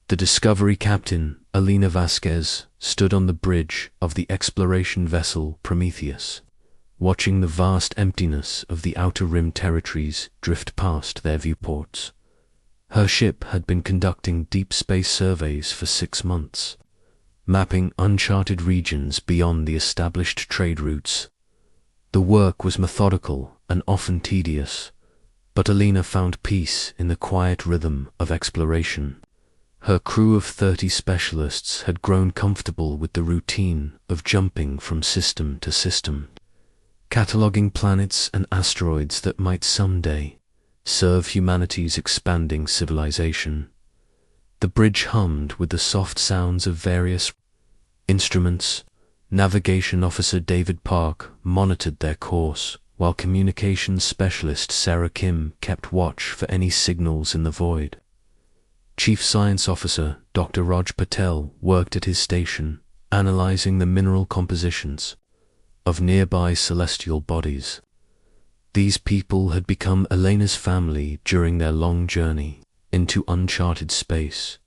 The Discovery captain, Alina Vasquez, stood on the bridge of the exploration vessel Prometheus, watching the vast emptiness of the Outer Rim territories drift past their viewports. Her ship had been conducting deep space surveys for 6 months, mapping uncharted regions beyond the established trade routes. The work was methodical and often tedious, but Alina found peace in the quiet rhythm of exploration. Her crew of 30 specialists had grown comfortable with the routine of jumping from system to system, cataloging planets and asteroids that might someday serve humanity's expanding civilization. The bridge hummed with the soft sounds of various instruments. Navigation Officer David Park monitored their course, while Communications Specialist Sarah Kim kept watch for any signals in the void. Chief Science Officer Dr. Raj Patel worked at his station, analyzing the mineral compositions of nearby celestial bodies. These people had become Elena's family during their long journey into uncharted space.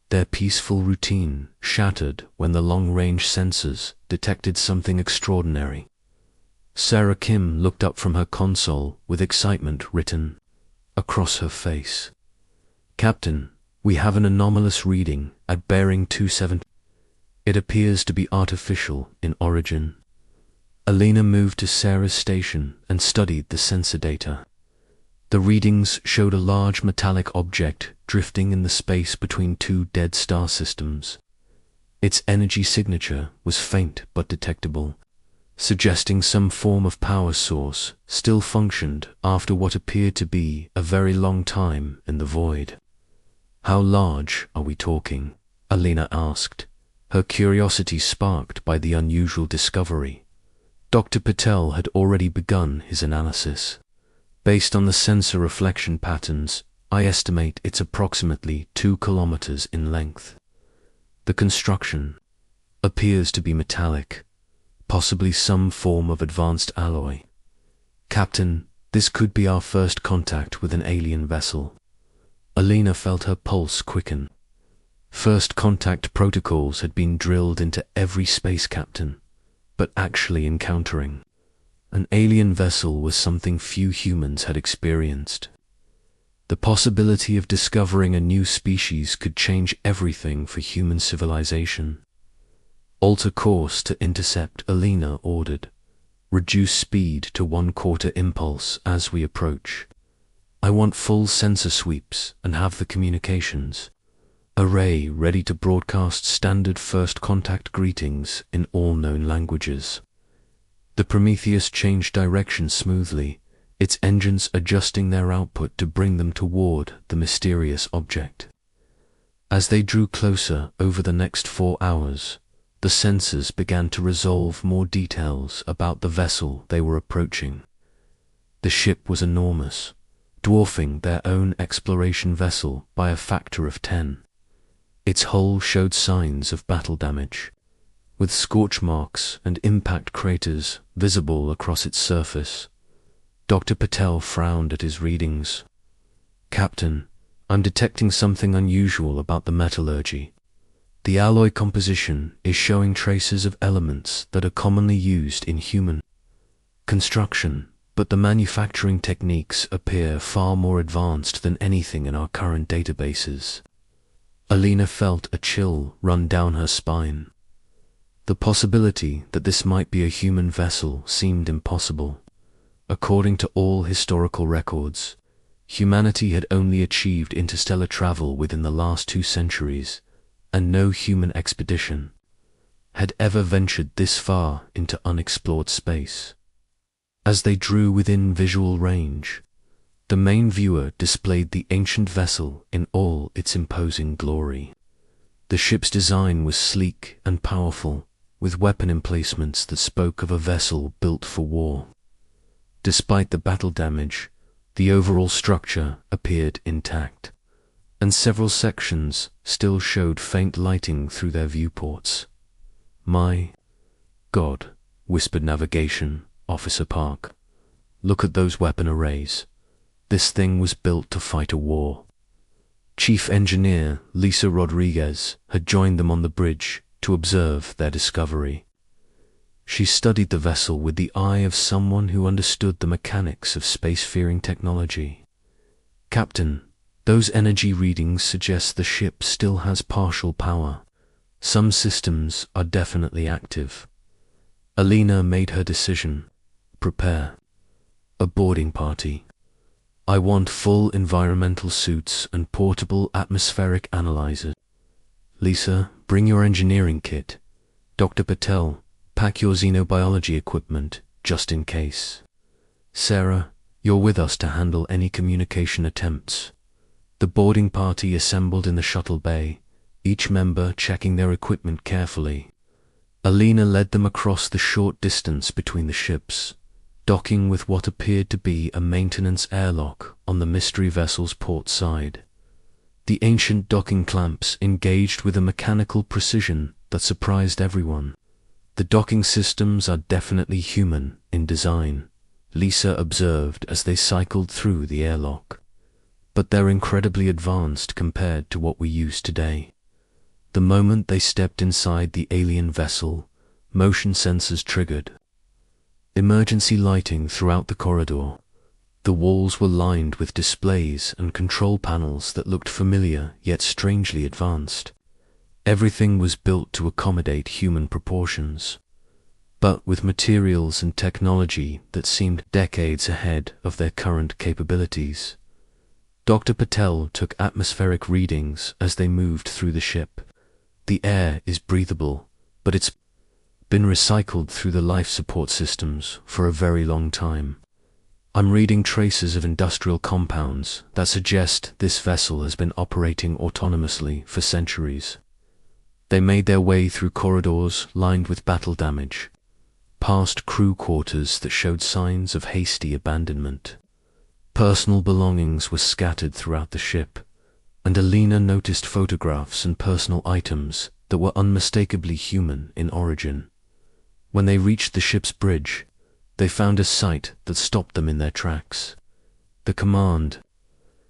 Their peaceful routine shattered when the long-range sensors detected something extraordinary. Sarah Kim looked up from her console with excitement written across her face. "Captain, we have an anomalous reading at bearing 27. It appears to be artificial in origin." Alina moved to Sarah's station and studied the sensor data. The readings showed a large metallic object drifting in the space between 2 dead star systems. Its energy signature was faint but detectable, suggesting some form of power source still functioned after what appeared to be a very long time in the void. "How large are we talking?" Alina asked, her curiosity sparked by the unusual discovery. Dr. Patel had already begun his analysis. "Based on the sensor reflection patterns, I estimate it's approximately 2 kilometers in length. The construction appears to be metallic, possibly some form of advanced alloy. Captain, this could be our first contact with an alien vessel." Alina felt her pulse quicken. First contact protocols had been drilled into every space captain, but actually encountering an alien vessel was something few humans had experienced. The possibility of discovering a new species could change everything for human civilization. "Alter course to intercept," Alina ordered. "Reduce speed to 1/4 impulse as we approach. I want full sensor sweeps and have the communications array ready to broadcast standard first contact greetings in all known languages." The Prometheus changed direction smoothly, its engines adjusting their output to bring them toward the mysterious object. As they drew closer over the next 4 hours, the sensors began to resolve more details about the vessel they were approaching. The ship was enormous, dwarfing their own exploration vessel by a factor of 10. Its hull showed signs of battle damage, with scorch marks and impact craters visible across its surface. Dr. Patel frowned at his readings. "Captain, I'm detecting something unusual about the metallurgy. The alloy composition is showing traces of elements that are commonly used in human construction, but the manufacturing techniques appear far more advanced than anything in our current databases." Alina felt a chill run down her spine. The possibility that this might be a human vessel seemed impossible. According to all historical records, humanity had only achieved interstellar travel within the last 2 centuries, and no human expedition had ever ventured this far into unexplored space. As they drew within visual range, the main viewer displayed the ancient vessel in all its imposing glory. The ship's design was sleek and powerful, with weapon emplacements that spoke of a vessel built for war. Despite the battle damage, the overall structure appeared intact, and several sections still showed faint lighting through their viewports. "My God," whispered Navigation Officer Park. "Look at those weapon arrays. This thing was built to fight a war." Chief Engineer Lisa Rodriguez had joined them on the bridge to observe their discovery. She studied the vessel with the eye of someone who understood the mechanics of spacefaring technology. "Captain, those energy readings suggest the ship still has partial power. Some systems are definitely active." Alina made her decision. "Prepare. A boarding party. I want full environmental suits and portable atmospheric analyzers. Lisa, bring your engineering kit. Dr. Patel, pack your xenobiology equipment, just in case. Sarah, you're with us to handle any communication attempts." The boarding party assembled in the shuttle bay, each member checking their equipment carefully. Alina led them across the short distance between the ships, docking with what appeared to be a maintenance airlock on the mystery vessel's port side. The ancient docking clamps engaged with a mechanical precision that surprised everyone. "The docking systems are definitely human in design," Lisa observed as they cycled through the airlock. "But they're incredibly advanced compared to what we use today." The moment they stepped inside the alien vessel, motion sensors triggered. Emergency lighting throughout the corridor. The walls were lined with displays and control panels that looked familiar yet strangely advanced. Everything was built to accommodate human proportions, but with materials and technology that seemed decades ahead of their current capabilities. Dr. Patel took atmospheric readings as they moved through the ship. "The air is breathable, but it's been recycled through the life support systems for a very long time. I'm reading traces of industrial compounds that suggest this vessel has been operating autonomously for centuries." They made their way through corridors lined with battle damage, past crew quarters that showed signs of hasty abandonment. Personal belongings were scattered throughout the ship, and Alina noticed photographs and personal items that were unmistakably human in origin. When they reached the ship's bridge, they found a sight that stopped them in their tracks. The command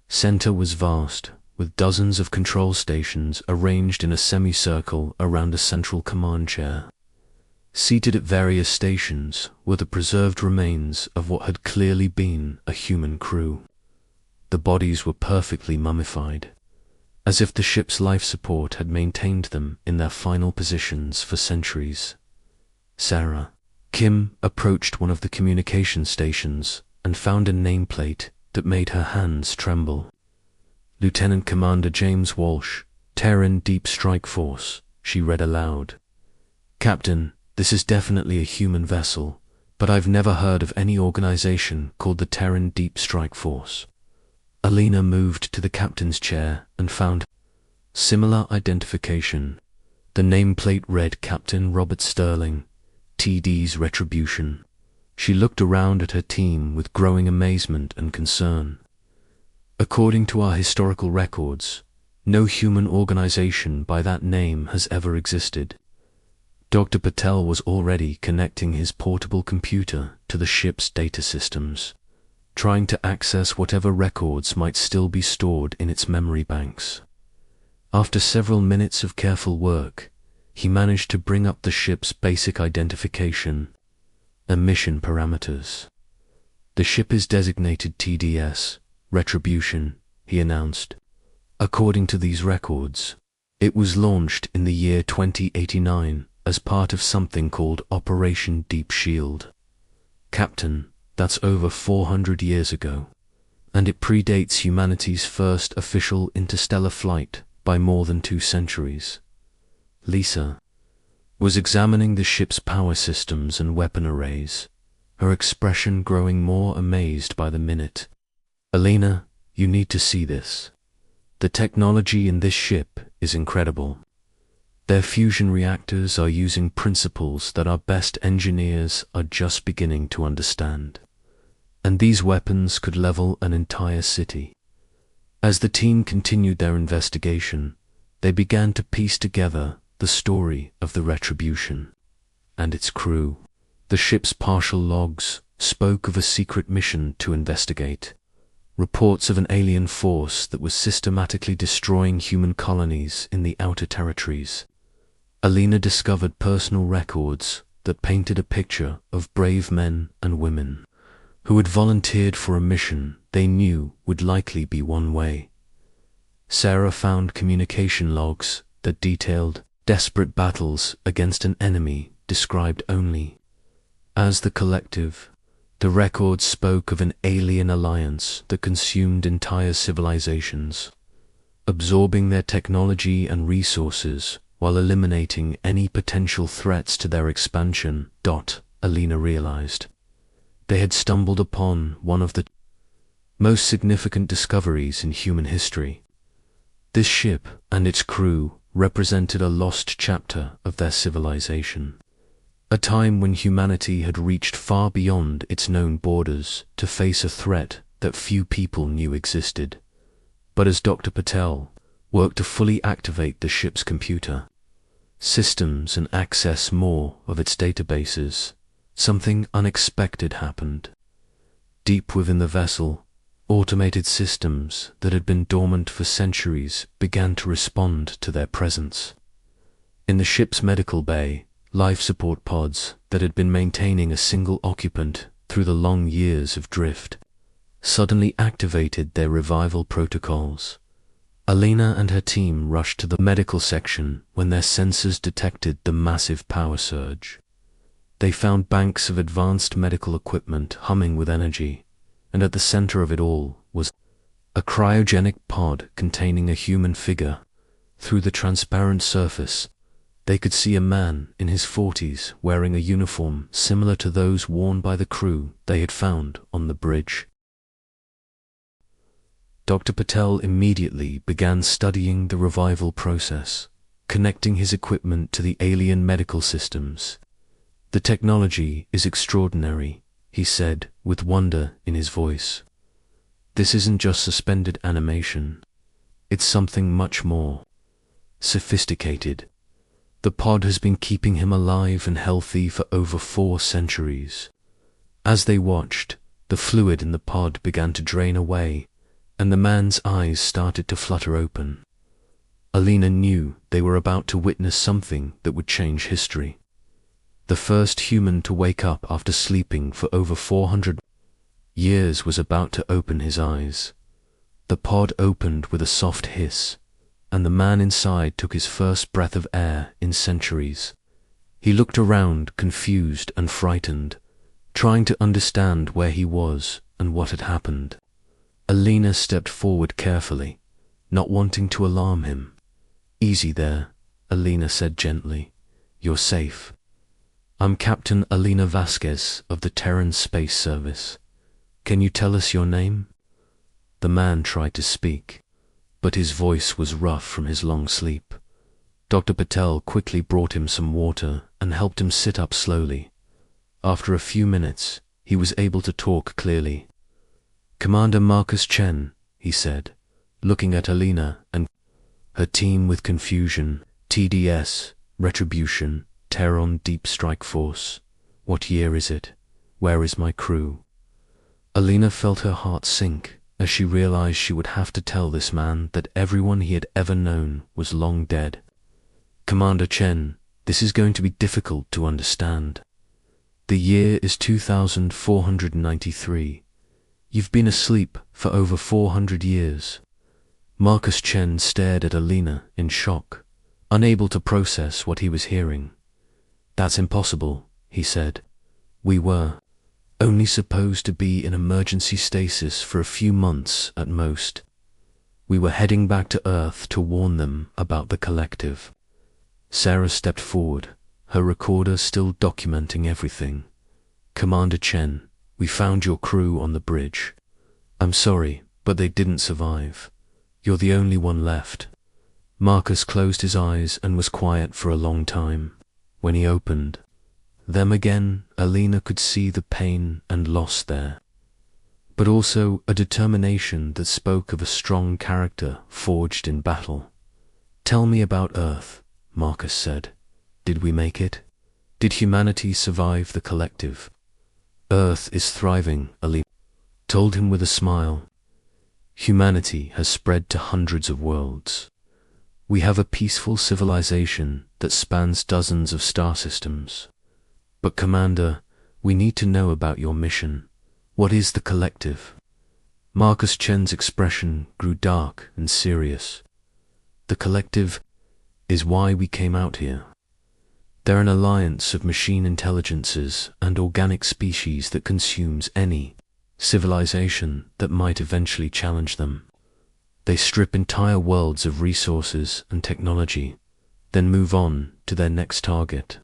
center was vast, with dozens of control stations arranged in a semicircle around a central command chair. Seated at various stations were the preserved remains of what had clearly been a human crew. The bodies were perfectly mummified, as if the ship's life support had maintained them in their final positions for centuries. Sarah, Kim approached one of the communication stations and found a nameplate that made her hands tremble. "Lieutenant Commander James Walsh, Terran Deep Strike Force," she read aloud. "Captain, this is definitely a human vessel, but I've never heard of any organization called the Terran Deep Strike Force." Alina moved to the captain's chair and found similar identification. The nameplate read Captain Robert Sterling, TD's Retribution. She looked around at her team with growing amazement and concern. "According to our historical records, no human organization by that name has ever existed." Dr. Patel was already connecting his portable computer to the ship's data systems, trying to access whatever records might still be stored in its memory banks. After several minutes of careful work, he managed to bring up the ship's basic identification and mission parameters. "The ship is designated TDS, Retribution," he announced. "According to these records, it was launched in the year 2089 as part of something called Operation Deep Shield. Captain, that's over 400 years ago, and it predates humanity's first official interstellar flight by more than 2 centuries. Lisa was examining the ship's power systems and weapon arrays, her expression growing more amazed by the minute. "Alina, you need to see this. The technology in this ship is incredible. Their fusion reactors are using principles that our best engineers are just beginning to understand. And these weapons could level an entire city." As the team continued their investigation, they began to piece together the story of the Retribution and its crew. The ship's partial logs spoke of a secret mission to investigate, reports of an alien force that was systematically destroying human colonies in the outer territories. Alina discovered personal records that painted a picture of brave men and women who had volunteered for a mission they knew would likely be one way. Sarah found communication logs that detailed desperate battles against an enemy described only as the Collective. The records spoke of an alien alliance that consumed entire civilizations, absorbing their technology and resources while eliminating any potential threats to their expansion. Alina realized they had stumbled upon one of the most significant discoveries in human history. This ship and its crew represented a lost chapter of their civilization, a time when humanity had reached far beyond its known borders to face a threat that few people knew existed. But as Dr. Patel worked to fully activate the ship's computer systems and access more of its databases, something unexpected happened. Deep within the vessel, automated systems that had been dormant for centuries began to respond to their presence. In the ship's medical bay, life support pods that had been maintaining a single occupant through the long years of drift suddenly activated their revival protocols. Alina and her team rushed to the medical section when their sensors detected the massive power surge. They found banks of advanced medical equipment humming with energy, and at the center of it all was a cryogenic pod containing a human figure. Through the transparent surface, they could see a man in his 40s wearing a uniform similar to those worn by the crew they had found on the bridge. Dr. Patel immediately began studying the revival process, connecting his equipment to the alien medical systems. "The technology is extraordinary," he said with wonder in his voice. "This isn't just suspended animation. It's something much more sophisticated. The pod has been keeping him alive and healthy for over 4 centuries. As they watched, the fluid in the pod began to drain away, and the man's eyes started to flutter open. Alina knew they were about to witness something that would change history. The first human to wake up after sleeping for over 400 years was about to open his eyes. The pod opened with a soft hiss, and the man inside took his first breath of air in centuries. He looked around, confused and frightened, trying to understand where he was and what had happened. Alina stepped forward carefully, not wanting to alarm him. "Easy there," Alina said gently. "You're safe. I'm Captain Alina Vasquez of the Terran Space Service. Can you tell us your name?" The man tried to speak, but his voice was rough from his long sleep. Dr. Patel quickly brought him some water and helped him sit up slowly. After a few minutes, he was able to talk clearly. "Commander Marcus Chen," he said, looking at Alina and her team with confusion. "TDS, Retribution, Terran Deep Strike Force. What year is it? Where is my crew?" Alina felt her heart sink as she realized she would have to tell this man that everyone he had ever known was long dead. "Commander Chen, this is going to be difficult to understand. The year is 2493. You've been asleep for over 400 years. Marcus Chen stared at Alina in shock, unable to process what he was hearing. "That's impossible," he said. "We were only supposed to be in emergency stasis for a few months at most. We were heading back to Earth to warn them about the Collective." Sarah stepped forward, her recorder still documenting everything. "Commander Chen, we found your crew on the bridge. I'm sorry, but they didn't survive. You're the only one left." Marcus closed his eyes and was quiet for a long time. When he opened them again, Alina could see the pain and loss there, but also a determination that spoke of a strong character forged in battle. "Tell me about Earth," Marcus said. "Did we make it? Did humanity survive the Collective?" "Earth is thriving," Alina told him with a smile. Humanity has spread to hundreds of worlds. We have a peaceful civilization that spans dozens of star systems. But Commander, we need to know about your mission. What is the Collective? Marcus Chen's expression grew dark and serious. The Collective is why we came out here. They're an alliance of machine intelligences and organic species that consumes any civilization that might eventually challenge them. They strip entire worlds of resources and technology, then move on to their next target.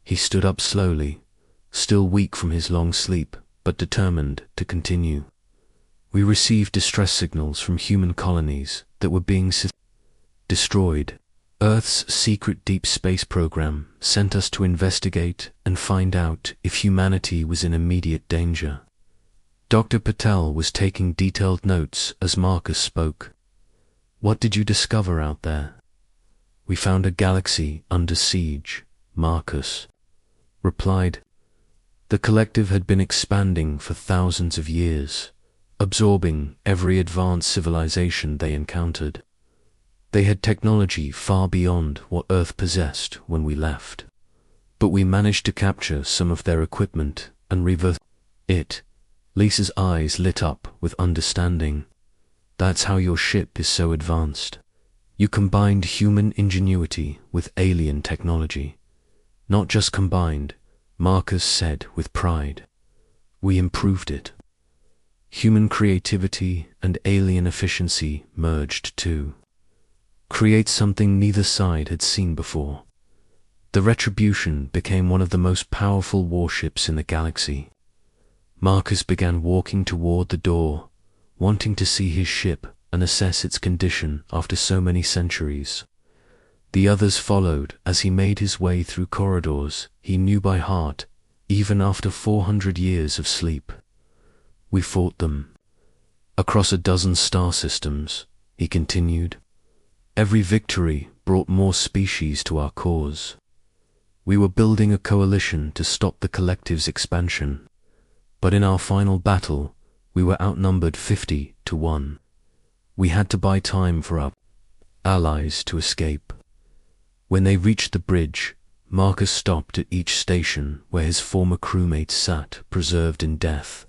He stood up slowly, still weak from his long sleep, but determined to continue. We received distress signals from human colonies that were being destroyed. Earth's secret deep space program sent us to investigate and find out if humanity was in immediate danger. Dr. Patel was taking detailed notes as Marcus spoke. What did you discover out there? We found a galaxy under siege, Marcus replied. The Collective had been expanding for thousands of years, absorbing every advanced civilization they encountered. They had technology far beyond what Earth possessed when we left. But we managed to capture some of their equipment and reverse it. Lisa's eyes lit up with understanding. That's how your ship is so advanced. You combined human ingenuity with alien technology. Not just combined, Marcus said with pride. We improved it. Human creativity and alien efficiency merged too. Create something neither side had seen before. The Retribution became one of the most powerful warships in the galaxy. Marcus began walking toward the door, wanting to see his ship and assess its condition after so many centuries. The others followed as he made his way through corridors he knew by heart, even after 400 years of sleep. We fought them. Across a dozen star systems, he continued. Every victory brought more species to our cause. We were building a coalition to stop the Collective's expansion. But in our final battle, we were outnumbered 50-1. We had to buy time for our allies to escape. When they reached the bridge, Marcus stopped at each station where his former crewmates sat, preserved in death.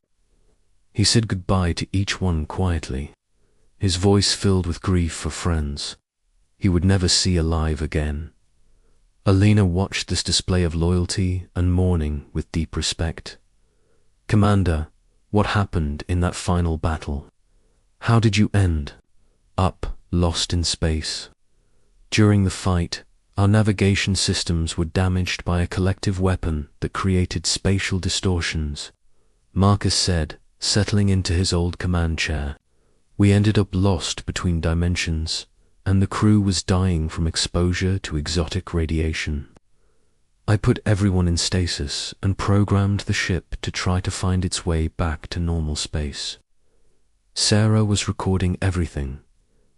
He said goodbye to each one quietly, his voice filled with grief for friends he would never see alive again. Alina watched this display of loyalty and mourning with deep respect. Commander, what happened in that final battle? How did you end up lost in space? During the fight, our navigation systems were damaged by a collective weapon that created spatial distortions, Marcus said, settling into his old command chair. We ended up lost between dimensions, and the crew was dying from exposure to exotic radiation. I put everyone in stasis and programmed the ship to try to find its way back to normal space. Sarah was recording everything,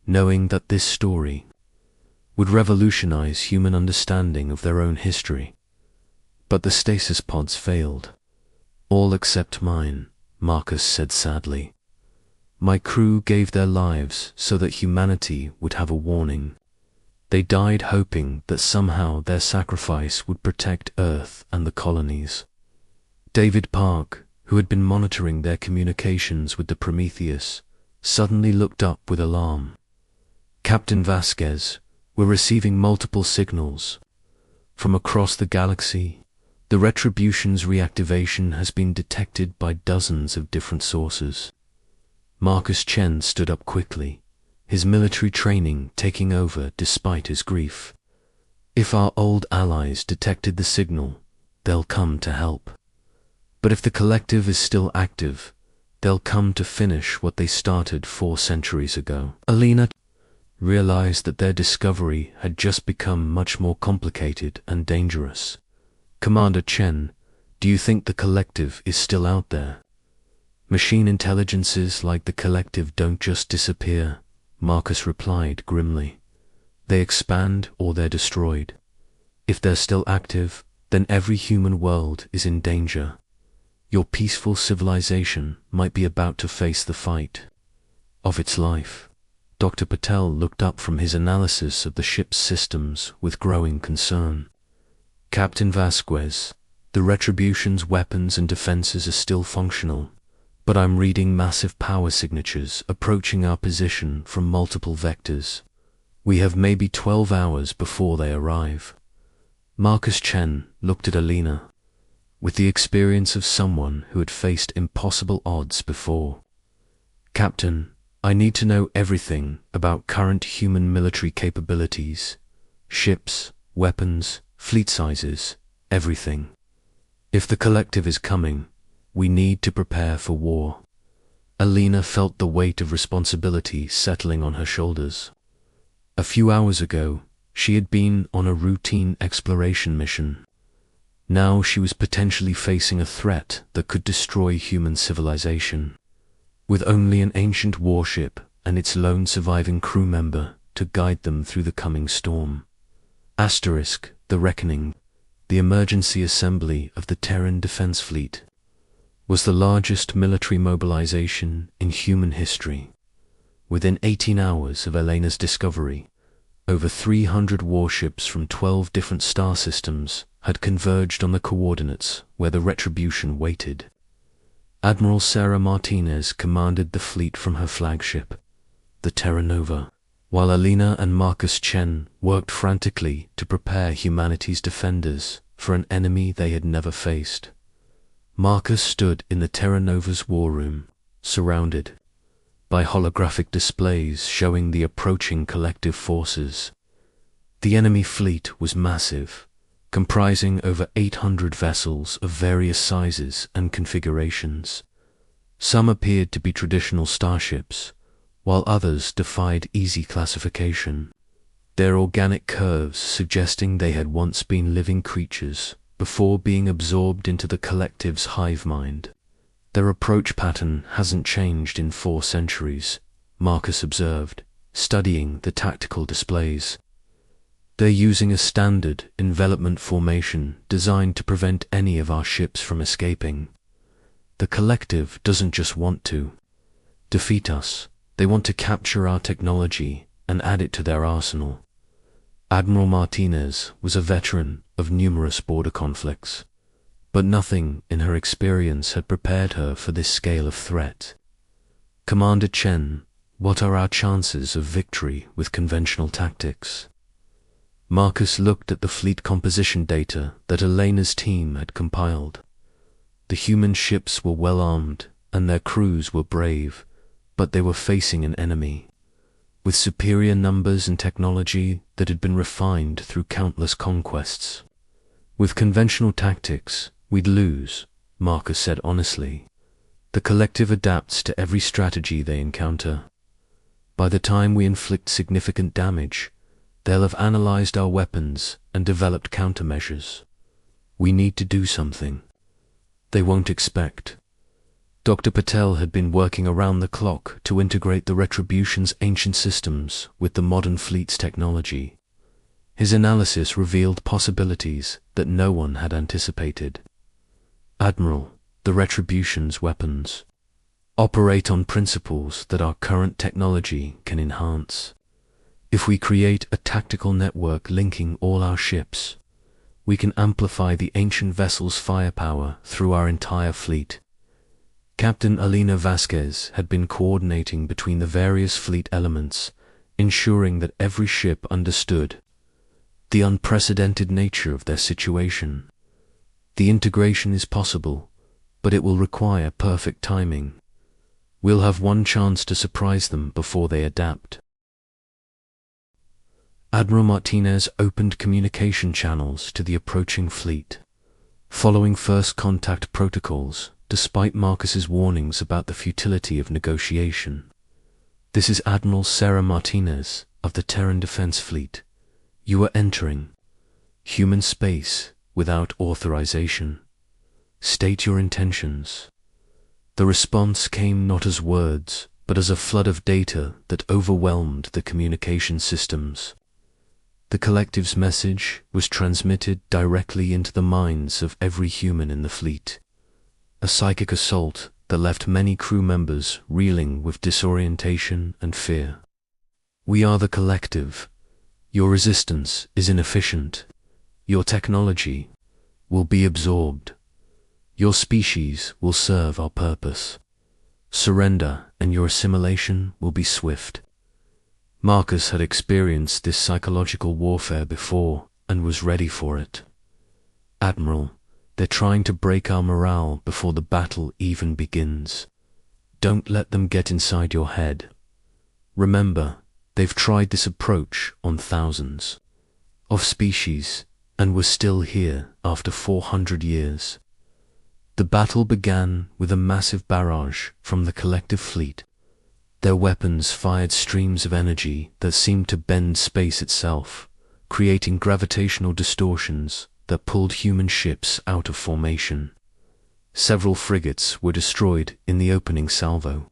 knowing that this story would revolutionize human understanding of their own history. But the stasis pods failed. All except mine, Marcus said sadly. My crew gave their lives so that humanity would have a warning. They died hoping that somehow their sacrifice would protect Earth and the colonies. David Park, who had been monitoring their communications with the Prometheus, suddenly looked up with alarm. Captain Vasquez, we're receiving multiple signals. From across the galaxy, the Retribution's reactivation has been detected by dozens of different sources. Marcus Chen stood up quickly, his military training taking over despite his grief. If our old allies detected the signal, they'll come to help. But if the Collective is still active, they'll come to finish what they started 4 centuries ago. Alina realized that their discovery had just become much more complicated and dangerous. Commander Chen, do you think the Collective is still out there? Machine intelligences like the Collective don't just disappear, Marcus replied grimly. They expand or they're destroyed. If they're still active, then every human world is in danger. Your peaceful civilization might be about to face the fight. of its life. Dr. Patel looked up from his analysis of the ship's systems with growing concern. Captain Vasquez, the Retribution's weapons and defenses are still functional, but I'm reading massive power signatures approaching our position from multiple vectors. We have maybe 12 hours before they arrive. Marcus Chen looked at Alina, with the experience of someone who had faced impossible odds before. Captain, I need to know everything about current human military capabilities, ships, weapons, fleet sizes, everything. If the collective is coming, we need to prepare for war. Alina felt the weight of responsibility settling on her shoulders. A few hours ago, she had been on a routine exploration mission. Now she was potentially facing a threat that could destroy human civilization. With only an ancient warship and its lone surviving crew member to guide them through the coming storm. The Reckoning, the emergency assembly of the Terran Defense Fleet, was the largest military mobilization in human history. Within 18 hours of Elena's discovery, over 300 warships from 12 different star systems had converged on the coordinates where the Retribution waited. Admiral Sarah Martinez commanded the fleet from her flagship, the Terra Nova, while Alina and Marcus Chen worked frantically to prepare humanity's defenders for an enemy they had never faced. Marcus stood in the Terra Nova's war room, surrounded by holographic displays showing the approaching collective forces. The enemy fleet was massive, comprising over 800 vessels of various sizes and configurations. Some appeared to be traditional starships, while others defied easy classification, their organic curves suggesting they had once been living creatures before being absorbed into the collective's hive mind. Their approach pattern hasn't changed in 4 centuries, Marcus observed, studying the tactical displays. They're using a standard envelopment formation designed to prevent any of our ships from escaping. The collective doesn't just want to defeat us, they want to capture our technology and add it to their arsenal. Admiral Martinez was a veteran of numerous border conflicts, but nothing in her experience had prepared her for this scale of threat. Commander Chen, what are our chances of victory with conventional tactics? Marcus looked at the fleet composition data that Elena's team had compiled. The human ships were well armed and their crews were brave, but they were facing an enemy with superior numbers and technology that had been refined through countless conquests. With conventional tactics, we'd lose, Marcus said honestly. The collective adapts to every strategy they encounter. By the time we inflict significant damage, they'll have analyzed our weapons and developed countermeasures. We need to do something. They won't expect. Dr. Patel had been working around the clock to integrate the Retribution's ancient systems with the modern fleet's technology. His analysis revealed possibilities that no one had anticipated. Admiral, the Retribution's weapons operate on principles that our current technology can enhance. If we create a tactical network linking all our ships, we can amplify the ancient vessel's firepower through our entire fleet. Captain Alina Vasquez had been coordinating between the various fleet elements, ensuring that every ship understood the unprecedented nature of their situation. The integration is possible, but it will require perfect timing. We'll have one chance to surprise them before they adapt. Admiral Martinez opened communication channels to the approaching fleet, following first contact protocols, despite Marcus's warnings about the futility of negotiation. This is Admiral Sarah Martinez of the Terran Defense Fleet. You are entering human space without authorization. State your intentions. The response came not as words, but as a flood of data that overwhelmed the communication systems. The collective's message was transmitted directly into the minds of every human in the fleet. A psychic assault that left many crew members reeling with disorientation and fear. "We are the collective. Your resistance is inefficient. Your technology will be absorbed. Your species will serve our purpose. Surrender and your assimilation will be swift." Marcus had experienced this psychological warfare before and was ready for it. "Admiral, they're trying to break our morale before the battle even begins. Don't let them get inside your head. Remember, they've tried this approach on thousands of species and were still here after 400 years. The battle began with a massive barrage from the collective fleet. Their weapons fired streams of energy that seemed to bend space itself, creating gravitational distortions that pulled human ships out of formation. Several frigates were destroyed in the opening salvo,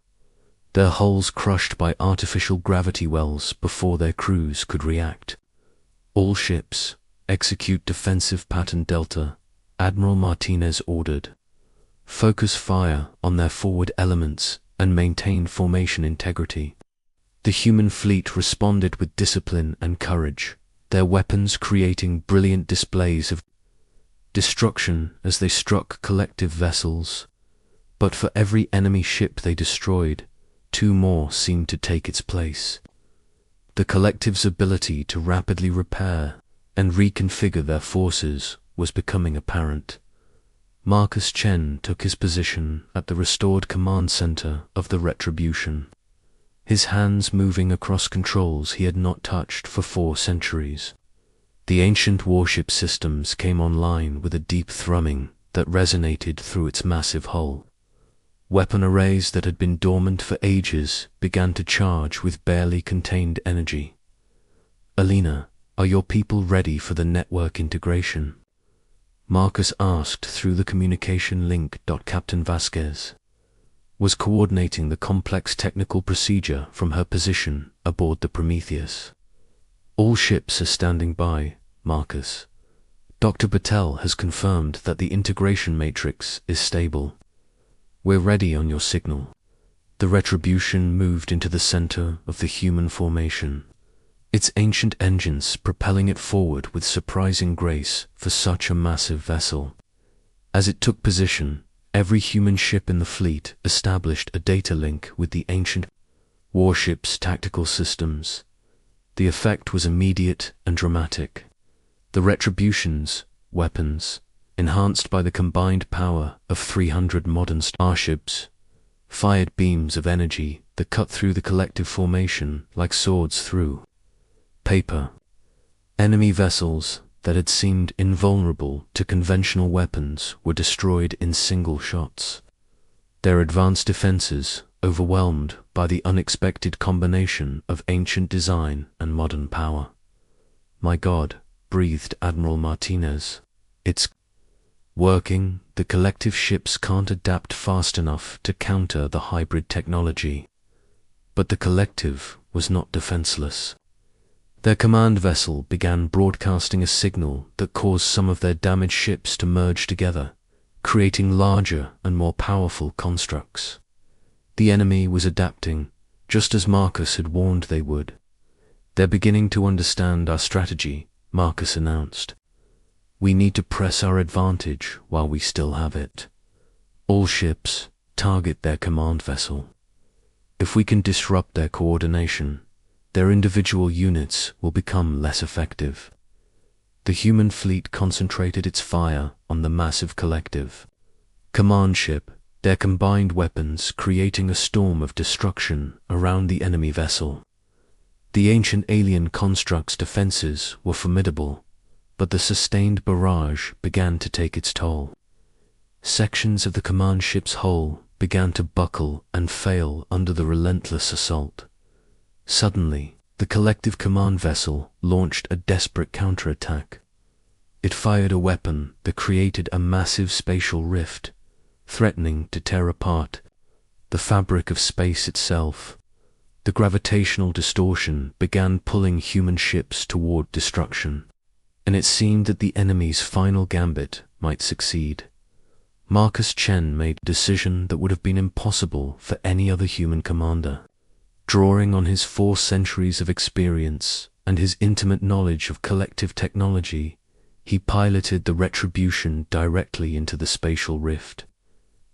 their hulls crushed by artificial gravity wells before their crews could react. "All ships, execute defensive pattern Delta," Admiral Martinez ordered. "Focus fire on their forward elements and maintain formation integrity." The human fleet responded with discipline and courage, their weapons creating brilliant displays of destruction as they struck collective vessels. But for every enemy ship they destroyed, 2 more seemed to take its place. The collective's ability to rapidly repair and reconfigure their forces was becoming apparent. Marcus Chen took his position at the restored command center of the Retribution, his hands moving across controls he had not touched for 4 centuries. The ancient warship systems came online with a deep thrumming that resonated through its massive hull. Weapon arrays that had been dormant for ages began to charge with barely contained energy. "Alina, are your people ready for the network integration?" Marcus asked through the communication link. Captain Vasquez was coordinating the complex technical procedure from her position aboard the Prometheus. "All ships are standing by, Marcus. Dr. Patel has confirmed that the integration matrix is stable. We're ready on your signal." The Retribution moved into the center of the human formation, its ancient engines propelling it forward with surprising grace for such a massive vessel. As it took position, every human ship in the fleet established a data link with the ancient warship's tactical systems. The effect was immediate and dramatic. The Retribution's weapons, enhanced by the combined power of 300 modern starships, fired beams of energy that cut through the collective formation like swords through paper. Enemy vessels that had seemed invulnerable to conventional weapons were destroyed in single shots, their advanced defenses overwhelmed by the unexpected combination of ancient design and modern power. "My God," breathed Admiral Martinez. "It's working. The collective ships can't adapt fast enough to counter the hybrid technology." But the collective was not defenseless. Their command vessel began broadcasting a signal that caused some of their damaged ships to merge together, creating larger and more powerful constructs. The enemy was adapting, just as Marcus had warned they would. "They're beginning to understand our strategy," Marcus announced. "We need to press our advantage while we still have it. All ships target their command vessel. If we can disrupt their coordination, their individual units will become less effective." The human fleet concentrated its fire on the massive collective command ship, their combined weapons creating a storm of destruction around the enemy vessel. The ancient alien construct's defenses were formidable, but the sustained barrage began to take its toll. Sections of the command ship's hull began to buckle and fail under the relentless assault. Suddenly, the collective command vessel launched a desperate counterattack. It fired a weapon that created a massive spatial rift, threatening to tear apart the fabric of space itself. The gravitational distortion began pulling human ships toward destruction, and it seemed that the enemy's final gambit might succeed. Marcus Chen made a decision that would have been impossible for any other human commander. Drawing on his 4 centuries of experience and his intimate knowledge of collective technology, he piloted the Retribution directly into the spatial rift.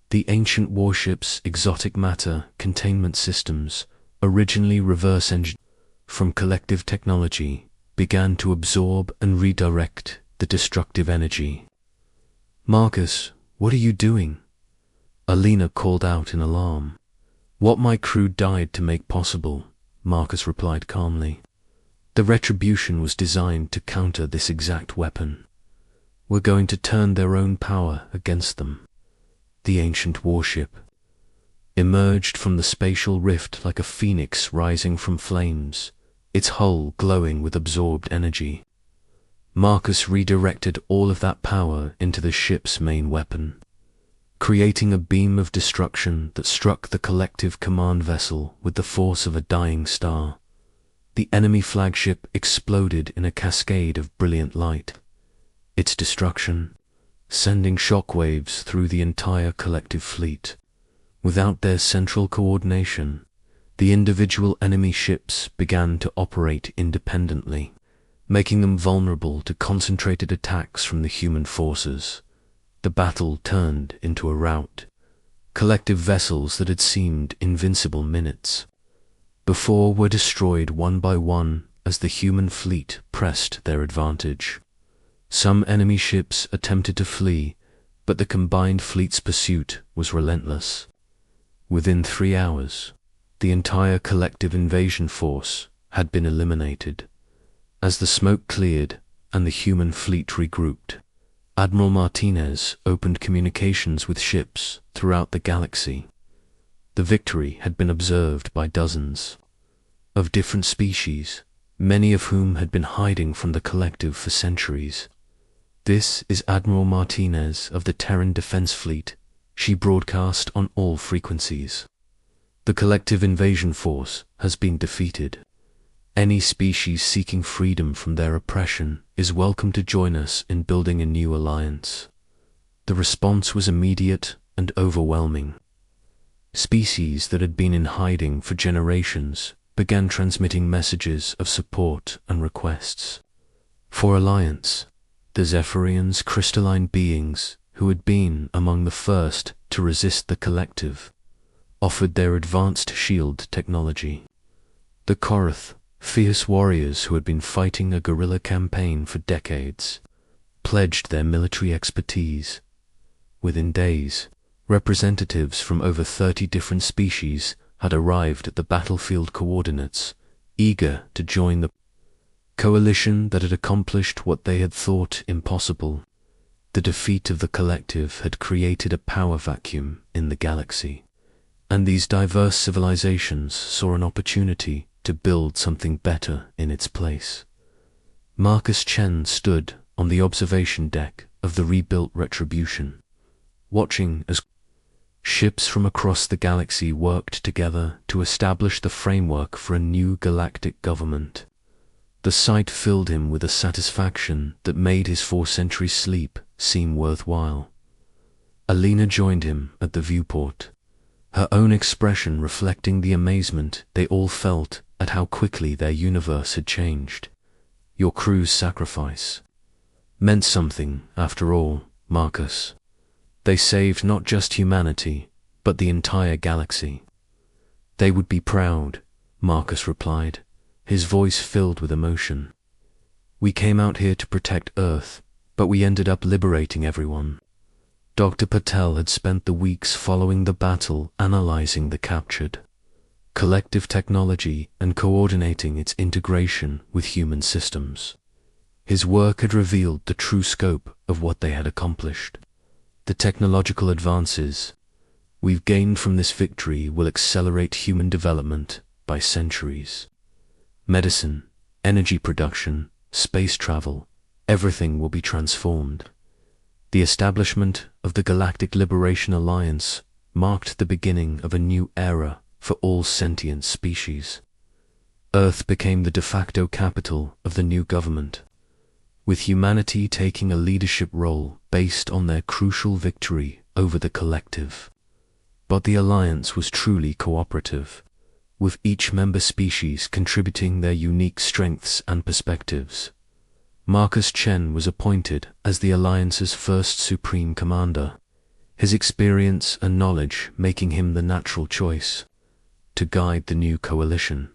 The ancient warship's exotic matter containment systems, originally reverse-engineered from collective technology, began to absorb and redirect the destructive energy. "Marcus, what are you doing?" Alina called out in alarm. "What my crew died to make possible," Marcus replied calmly. "The Retribution was designed to counter this exact weapon. We're going to turn their own power against them." The ancient warship emerged from the spatial rift like a phoenix rising from flames, its hull glowing with absorbed energy. Marcus redirected all of that power into the ship's main weapon, creating a beam of destruction that struck the collective command vessel with the force of a dying star. The enemy flagship exploded in a cascade of brilliant light, its destruction sending shockwaves through the entire collective fleet. Without their central coordination, the individual enemy ships began to operate independently, making them vulnerable to concentrated attacks from the human forces. The battle turned into a rout. Collective vessels that had seemed invincible minutes before were destroyed one by one as the human fleet pressed their advantage. Some enemy ships attempted to flee, but the combined fleet's pursuit was relentless. Within 3 hours, the entire collective invasion force had been eliminated. As the smoke cleared and the human fleet regrouped, Admiral Martinez opened communications with ships throughout the galaxy. The victory had been observed by dozens of different species, many of whom had been hiding from the collective for centuries. "This is Admiral Martinez of the Terran Defense Fleet," she broadcast on all frequencies. "The collective invasion force has been defeated. Any species seeking freedom from their oppression is welcome to join us in building a new alliance." The response was immediate and overwhelming. Species that had been in hiding for generations began transmitting messages of support and requests for alliance. The Zephyrians, crystalline beings who had been among the first to resist the collective, offered their advanced shield technology. The Korath, fierce warriors who had been fighting a guerrilla campaign for decades, pledged their military expertise. Within days, representatives from over 30 different species had arrived at the battlefield coordinates, eager to join the coalition that had accomplished what they had thought impossible. The defeat of the collective had created a power vacuum in the galaxy, and these diverse civilizations saw an opportunity to build something better in its place. Marcus Chen stood on the observation deck of the rebuilt Retribution, watching as ships from across the galaxy worked together to establish the framework for a new galactic government. The sight filled him with a satisfaction that made his 4-century sleep seem worthwhile. Alina joined him at the viewport, her own expression reflecting the amazement they all felt at how quickly their universe had changed. "Your crew's sacrifice meant something, after all, Marcus. They saved not just humanity, but the entire galaxy." "They would be proud," Marcus replied, his voice filled with emotion. "We came out here to protect Earth, but we ended up liberating everyone." Dr. Patel had spent the weeks following the battle analyzing the captured collective technology and coordinating its integration with human systems. His work had revealed the true scope of what they had accomplished. The technological advances we've gained from this victory will accelerate human development by centuries. Medicine, energy production, space travel, everything will be transformed. The establishment of the Galactic Liberation Alliance marked the beginning of a new era for all sentient species. Earth became the de facto capital of the new government, with humanity taking a leadership role based on their crucial victory over the collective. But the alliance was truly cooperative, with each member species contributing their unique strengths and perspectives. Marcus Chen was appointed as the alliance's first supreme commander, his experience and knowledge making him the natural choice to guide the new coalition.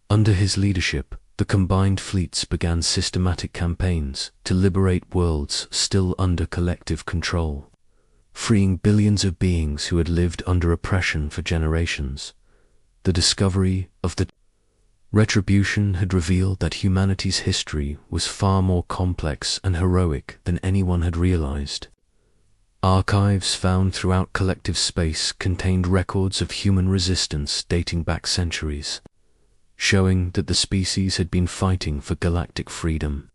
Under his leadership, the combined fleets began systematic campaigns to liberate worlds still under collective control, freeing billions of beings who had lived under oppression for generations. The discovery of the retribution had revealed that humanity's history was far more complex and heroic than anyone had realized. Archives found throughout collective space contained records of human resistance dating back centuries, showing that the species had been fighting for galactic freedom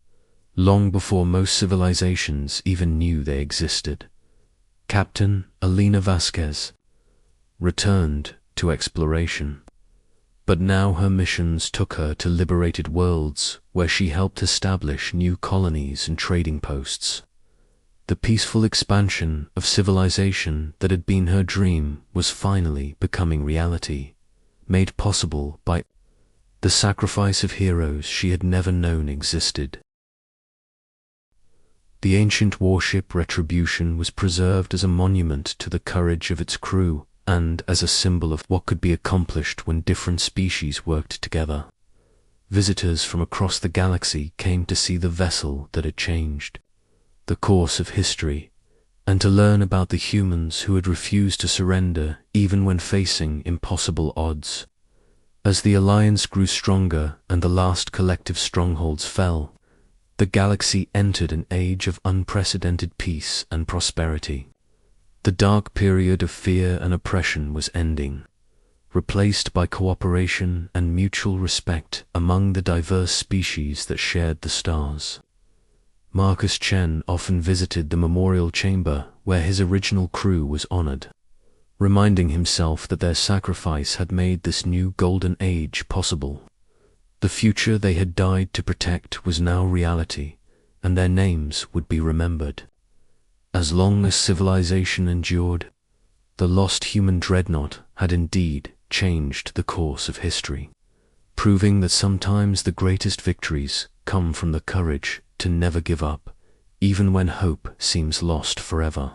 long before most civilizations even knew they existed. Captain Elena Vasquez returned to exploration, but now her missions took her to liberated worlds where she helped establish new colonies and trading posts. The peaceful expansion of civilization that had been her dream was finally becoming reality, made possible by the sacrifice of heroes she had never known existed. The ancient warship Retribution was preserved as a monument to the courage of its crew and as a symbol of what could be accomplished when different species worked together. Visitors from across the galaxy came to see the vessel that had changed the course of history, and to learn about the humans who had refused to surrender even when facing impossible odds. As the alliance grew stronger and the last collective strongholds fell, the galaxy entered an age of unprecedented peace and prosperity. The dark period of fear and oppression was ending, replaced by cooperation and mutual respect among the diverse species that shared the stars. Marcus Chen often visited the memorial chamber where his original crew was honored, reminding himself that their sacrifice had made this new golden age possible. The future they had died to protect was now reality, and their names would be remembered. As long as civilization endured, the lost human dreadnought had indeed changed the course of history, proving that sometimes the greatest victories come from the courage to never give up, even when hope seems lost forever.